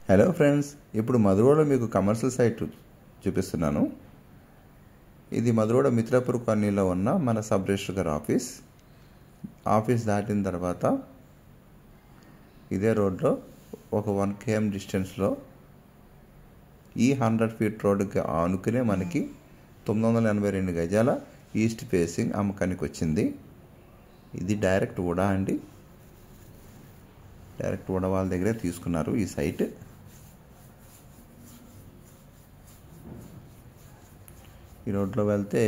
Hello friends, ఇప్పుడు మధురవాడలో మీకు commercial site చూపిస్తున్నాను. ఇది మధురవాడ మిత్రాపూర్ కాలనీలో ఉన్న మన సబ్ రిజిస్టర్ గారి ఆఫీస్ దాటిన తర్వాత ఇదే రోడ్లో ఒక 1 km డిస్టెన్స్లో ఈ 100 ఫీట్ రోడ్డుకి ఆనుకునే మనకి 982 గజాల ఈస్ట్ ఫేసింగ్ అమ్మకానికి వచ్చింది. ఇది డైరెక్ట్ ఉడా అండి. డైరెక్ట్ ఉడా వాళ్ళ దగ్గరే తీసుకున్నారు ఈ సైట్. ఈ రోడ్లో వెళ్తే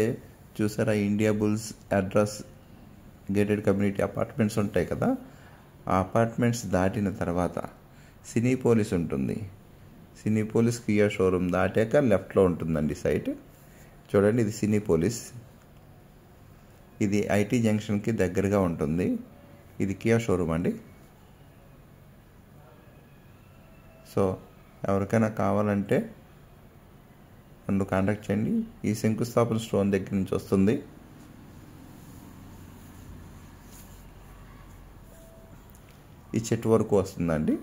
చూసారా, India bulls address gated community apartments ఉంటాయి కదా, ఆ అపార్ట్మెంట్స్ దాటిన తర్వాత సినీ పోలీస్ ఉంటుంది. సినీ పోలీస్ కియా షోరూమ్ దాటాక లెఫ్ట్లో ఉంటుందండి సైట్. చూడండి, ఇది సినీ పోలీస్. ఇది ఐటీ జంక్షన్కి దగ్గరగా ఉంటుంది. ఇది కియా షోరూమ్ అండి. సో ఎవరికైనా కావాలంటే నన్ను కాంటాక్ట్ చేయండి. ఈ శంకుస్థాపన స్టోన్ దగ్గర నుంచి వస్తుంది. ఈ చెట్టు వరకు వస్తుందండి.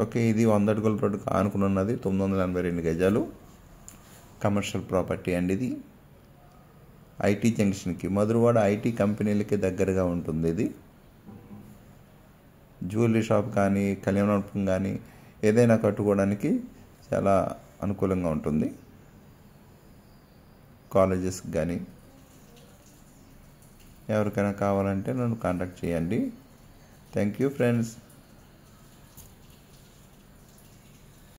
ఓకే, ఇది 100 అడుగుల రోడ్డుకు ఆనుకుని ఉన్నది. 982 గజాలు కమర్షియల్ ప్రాపర్టీ అండి. ఇది ఐటీ జంక్షన్కి, మధురవాడ ఐటీ కంపెనీలకి దగ్గరగా ఉంటుంది. ఇది జ్యువెలరీ షాప్ కానీ, కళ్యాణ మండపం కానీ ఏదైనా కట్టుకోవడానికి చాలా అనుకూలంగా ఉంటుంది. కాలేజెస్కి కానీ ఎవరికైనా కావాలంటే నన్ను కాంటాక్ట్ చేయండి. Thank you friends.